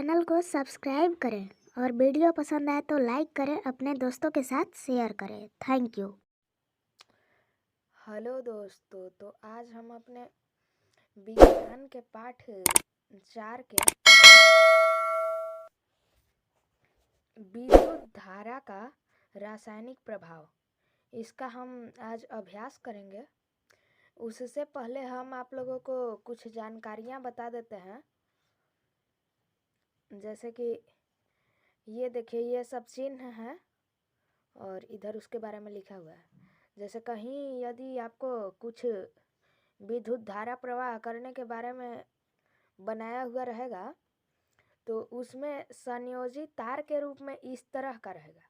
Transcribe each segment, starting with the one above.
Channel को subscribe करें और वीडियो पसंद आए तो लाइक करें, अपने दोस्तों के साथ शेयर करें। Thank you. हेलो दोस्तों, तो आज हम अपने विज्ञान के पाठ 4 के विद्युत धारा का रासायनिक प्रभाव, इसका हम आज अभ्यास करेंगे। उससे पहले हम आप लोगों को कुछ जानकारियां बता देते हैं। जैसे कि ये देखिए, ये सब चिन्ह है और इधर उसके बारे में लिखा हुआ है। जैसे कहीं यदि आपको कुछ विद्युत धारा प्रवाह करने के बारे में बनाया हुआ रहेगा तो उसमें संयोजी तार के रूप में इस तरह का रहेगा,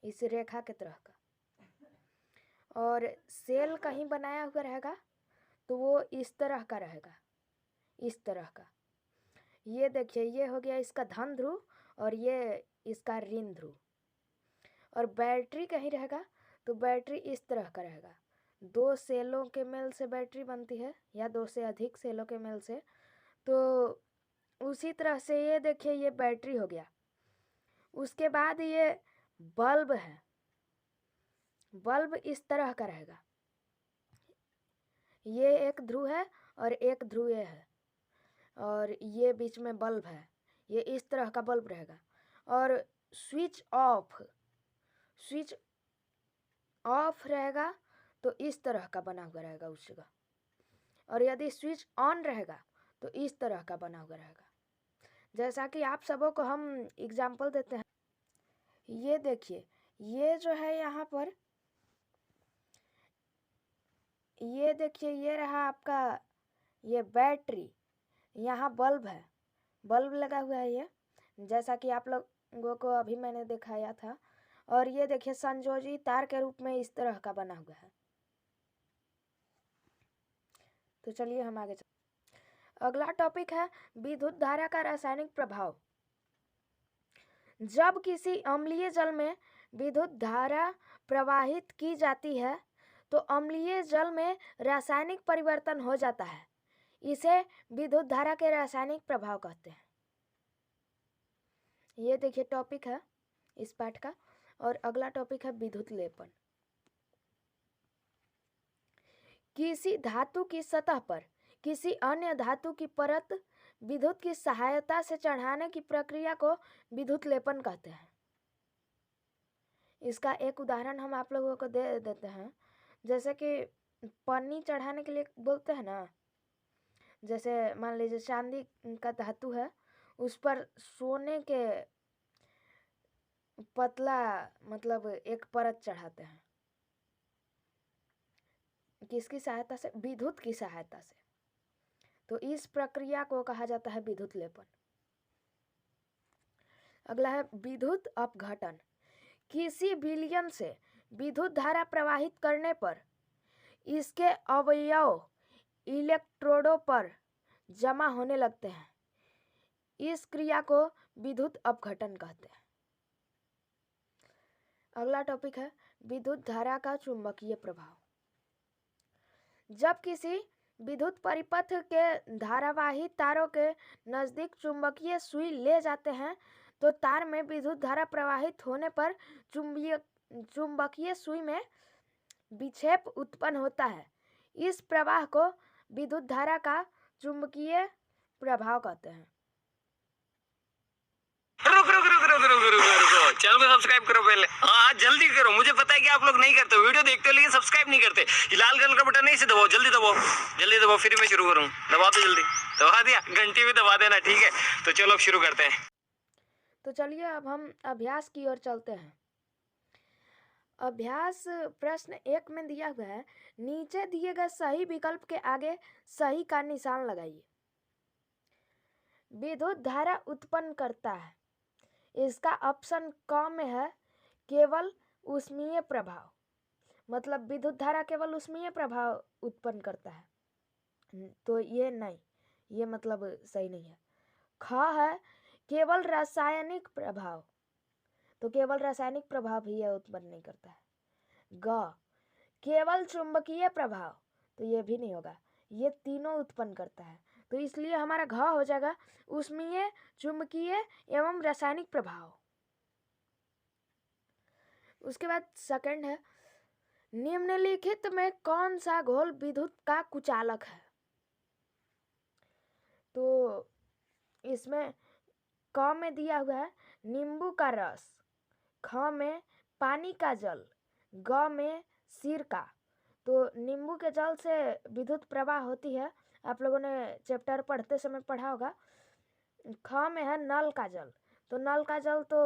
इस रेखा के तरह का। और सेल कहीं बनाया हुआ रहेगा तो वो इस तरह का रहेगा, इस तरह का। ये देखिए, ये हो गया इसका धन ध्रुव और ये इसका ऋण ध्रुव। और बैटरी कहीं रहेगा तो बैटरी इस तरह का रहेगा। 2 सेलों के मेल से बैटरी बनती है या 2 से अधिक सेलों के मेल से। तो उसी तरह से ये देखिए, ये बैटरी हो गया। उसके बाद ये बल्ब है, बल्ब इस तरह का रहेगा। ये एक ध्रुव है और एक ध्रुव ये है और ये बीच में बल्ब है, ये इस तरह का बल्ब रहेगा। और स्विच ऑफ रहेगा तो इस तरह का बना हुआ रहेगा उस जगह। और यदि स्विच ऑन रहेगा तो इस तरह का बना हुआ रहेगा। जैसा कि आप सबों को हम एग्जाम्पल देते हैं। ये देखिए, ये जो है यहाँ पर, ये देखिए, ये रहा आपका ये बैटरी। यहाँ बल्ब है, बल्ब लगा हुआ है ये, जैसा कि आप लोगों को अभी मैंने दिखाया था। और ये देखिए, संयोजी तार के रूप में इस तरह का बना हुआ है। तो चलिए हम आगे अगला टॉपिक है विद्युत धारा का रासायनिक प्रभाव। जब किसी अम्लीय जल में विद्युत धारा प्रवाहित की जाती है तो अम्लीय जल में रासायनिक परिवर्तन हो जाता है। इसे विद्युत धारा के रासायनिक प्रभाव कहते हैं। ये देखिए टॉपिक है इस पाठ का। और अगला टॉपिक है विद्युत लेपन। किसी धातु की सतह पर किसी अन्य धातु की परत विद्युत की सहायता से चढ़ाने की प्रक्रिया को विद्युत लेपन कहते हैं। इसका एक उदाहरण हम आप लोगों को दे देते हैं। जैसे कि पन्नी चढ़ाने के लिए बोलते हैं ना, जैसे मान लीजिए चांदी का धातु है, उस पर सोने के पतला मतलब एक परत चढ़ाते हैं। किसकी सहायता से? विद्युत की सहायता से। तो इस प्रक्रिया को कहा जाता है विद्युत लेपन। अगला है विद्युत अपघटन। किसी विलयन से विद्युत धारा प्रवाहित करने पर इसके अवयव इलेक्ट्रोडों पर जमा होने लगते हैं। इस क्रिया को विद्युत अपघटन कहते हैं। अगला टॉपिक है विद्युत धारा का चुंबकीय प्रभाव। जब किसी विद्युत परिपथ के धारावाही तारों के नजदीक चुंबकीय सुई ले जाते हैं तो तार में विद्युत धारा प्रवाहित होने पर चुंबकीय सुई में विक्षेप उत्पन्न होता है। इस प्रवाह को विद्युत धारा का चुंबकीय प्रभाव कहते हैं। रुको, चैनल को सब्सक्राइब करो पहले। हाँ, जल्दी करो। मुझे पता है कि आप लोग नहीं करते, वीडियो देखते हो लेकिन सब्सक्राइब नहीं करते। ये लाल कलर का बटन नहीं से दबाओ, जल्दी दबाओ, जल्दी दबाओ, फिर मैं शुरू करूँ। दबा दो, जल्दी दबा दिया, घंटी भी दबा देना, ठीक है। तो चलो शुरू करते हैं। तो चलिए अब हम अभ्यास की ओर चलते हैं। अभ्यास प्रश्न 1 में दिया हुआ है, नीचे दिए गए सही विकल्प के आगे सही का निशान लगाइए। विद्युत धारा उत्पन्न करता है, इसका ऑप्शन क में है केवल ऊष्मीय प्रभाव। मतलब विद्युत धारा केवल ऊष्मीय प्रभाव उत्पन्न करता है, तो ये नहीं, ये मतलब सही नहीं है। ख है केवल रासायनिक प्रभाव, तो केवल रासायनिक प्रभाव ही यह उत्पन्न नहीं करता है। ग केवल चुंबकीय प्रभाव, तो ये भी नहीं होगा, ये तीनों उत्पन्न करता है। तो इसलिए हमारा घ हो जाएगा ऊष्मीय, चुंबकीय एवं रासायनिक प्रभाव। उसके बाद सेकंड है, निम्नलिखित में कौन सा घोल विद्युत का कुचालक है? तो इसमें क में दिया हुआ है नींबू का रस, ख में पानी का जल, ग में सिरका। तो नींबू के जल से विद्युत प्रवाह होती है, आप लोगों ने चैप्टर पढ़ते समय पढ़ा होगा। ख में है नल का जल, तो नल का जल तो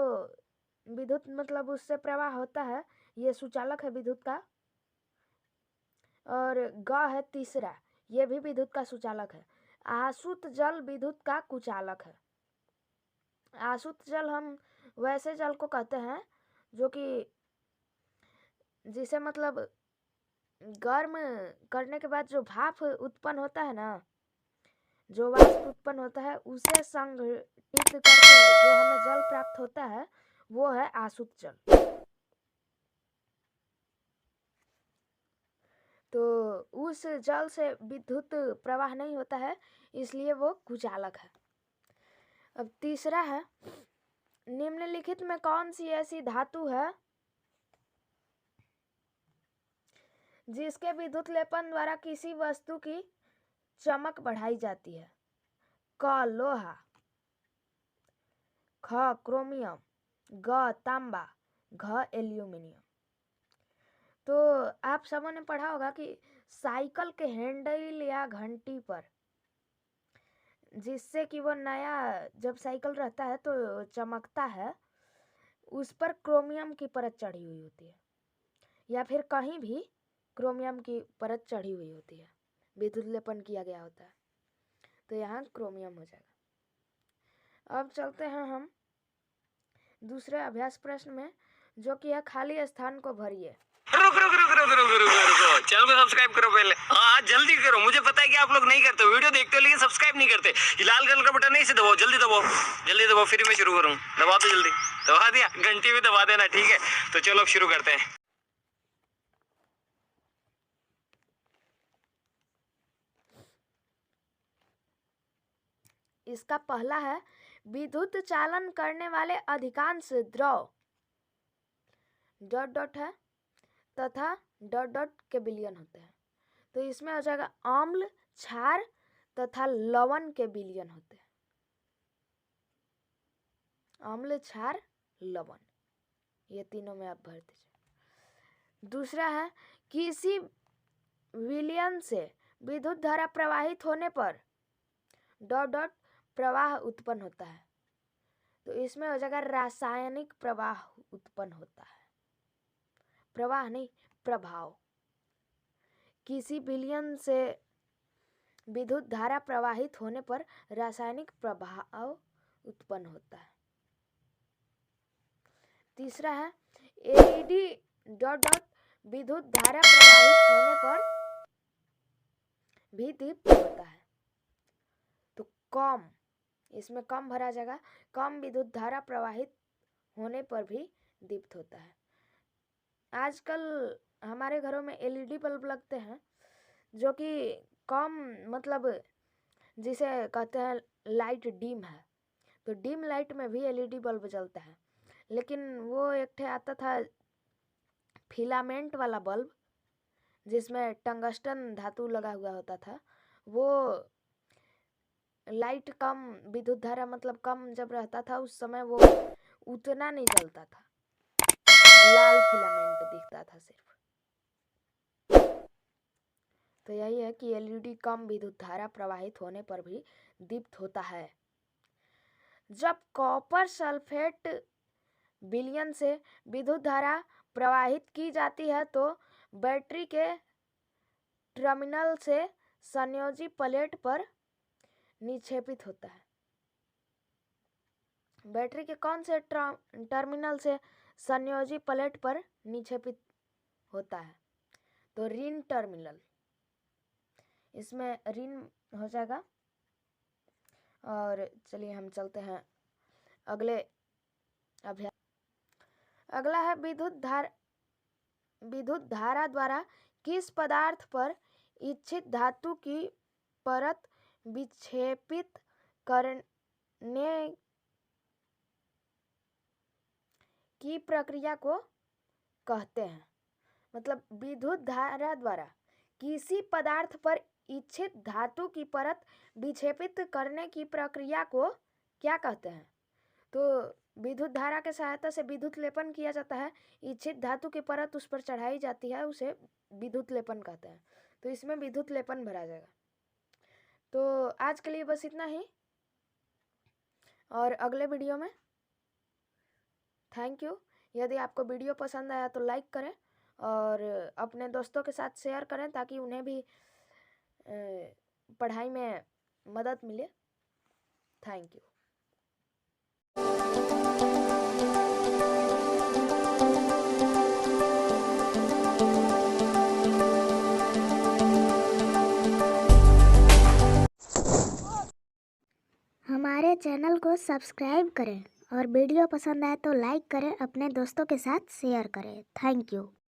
विद्युत मतलब उससे प्रवाह होता है, ये सुचालक है विद्युत का। और ग है तीसरा, ये भी विद्युत का सुचालक है। आसुत जल विद्युत का कुचालक है। आसुत जल हम वैसे जल को कहते हैं जो कि जिसे मतलब गर्म करने के बाद जो भाप उत्पन्न होता है ना, जो वाष्प उत्पन्न होता है, उसे संघटित करके जो हमें जल प्राप्त होता है वो है आसुत जल। तो उस जल से विद्युत प्रवाह नहीं होता है, इसलिए वो कुचालक है। अब तीसरा है, निम्नलिखित में कौन सी ऐसी धातु है जिसके विद्युत लेपन द्वारा किसी वस्तु की चमक बढ़ाई जाती है? क लोहा, ख क्रोमियम, ग तांबा, घ एल्यूमिनियम। तो आप सबों ने पढ़ा होगा कि साइकिल के हैंडल या घंटी पर, जिससे कि वो नया जब साइकिल रहता है तो चमकता है, उस पर क्रोमियम की परत चढ़ी हुई होती है, या फिर कहीं भी क्रोमियम की परत चढ़ी हुई होती है, विद्युत लेपन किया गया होता है, तो यहाँ क्रोमियम हो जाएगा। अब चलते हैं हम दूसरे अभ्यास प्रश्न में, जो कि है खाली स्थान को भरिए। रुक रुक रुक रुक रुक रुक रुक चैनल को सब्सक्राइब करो पहले। हाँ जल्दी करो, मुझे पता है कि आप लोग नहीं करते, वीडियो देखते हो लेकिन सब्सक्राइब नहीं करते। ये लाल कलर का बटन नहीं से दबाओ, जल्दी दबाओ, जल्दी दबाओ, फिर मैं शुरू करूँ। दबा दो जल्दी, दबा दिया, घंटी भी दबा देना, ठीक है। तो चलो अब शुरू करते हैं। इसका पहला है, विद्युत चालन करने वाले अधिकांश द्रव डॉट डॉट है तथा डॉट डॉट के विलयन होते हैं। तो इसमें हो जाएगा अम्ल, क्षार तथा लवण के विलयन होते हैं। अम्ल, क्षार, लवण, ये तीनों में आप भर दीजिए। दूसरा है, किसी विलयन से विद्युत धारा प्रवाहित होने पर डॉट डॉट प्रवाह उत्पन्न होता है। तो इसमें हो जाएगा रासायनिक प्रवाह उत्पन्न होता है, प्रवाह नहीं, प्रभाव। किसी विलयन से विद्युत धारा प्रवाहित होने पर रासायनिक प्रभाव उत्पन्न होता है। तीसरा है, एलईडी डॉट डॉट विद्युत धारा प्रवाहित होने पर भी दीप्त होता है। तो कम, इसमें कम भरा जाएगा, कम विद्युत धारा प्रवाहित होने पर भी दीप्त होता है। आजकल हमारे घरों में एलईडी बल्ब लगते हैं, जो कि कम मतलब जिसे कहते हैं लाइट डिम है। तो डिम लाइट में भी एलईडी बल्ब जलता है, लेकिन वो एक ठे आता था फिलामेंट वाला बल्ब, जिसमें टंगस्टन धातु लगा हुआ होता था। वो लाइट कम विद्युत धारा मतलब कम जब रहता था उस समय वो उतना नहीं जलता था, लाल फिलामेंट दिखता था सिर्फ। तो यही है कि एलईडी कम विद्युत धारा प्रवाहित होने पर भी दीप्त होता है। जब कॉपर सल्फेट विलयन से विद्युत धारा प्रवाहित की जाती है तो बैटरी के टर्मिनल से संयोजी प्लेट पर निक्षेपित होता है। बैटरी के कौन से टर्मिनल से संयोजी प्लेट पर निक्षेपित होता है? तो ऋण टर्मिनल, इसमें ऋण हो जाएगा। और चलिए हम चलते हैं अगले अभ्यास। अगला है, विद्युत धारा द्वारा किस पदार्थ पर इच्छित धातु की परत विक्षेपित करने की प्रक्रिया को कहते हैं। मतलब विद्युत धारा द्वारा किसी पदार्थ पर इच्छित धातु की परत विक्षेपित करने की प्रक्रिया को क्या कहते हैं? तो विद्युत धारा के सहायता से विद्युत लेपन किया जाता है, इच्छित धातु की परत उस पर चढ़ाई जाती है, उसे विद्युत लेपन कहते हैं। तो इसमें विद्युत लेपन भरा जाएगा। तो आज के लिए बस इतना ही, और अगले वीडियो में थैंक यू। यदि आपको वीडियो पसंद आया तो लाइक करें और अपने दोस्तों के साथ शेयर करें ताकि उन्हें भी पढ़ाई में मदद मिले। Thank you. हमारे चैनल को सब्सक्राइब करें और वीडियो पसंद आए तो लाइक करें, अपने दोस्तों के साथ शेयर करें। Thank you.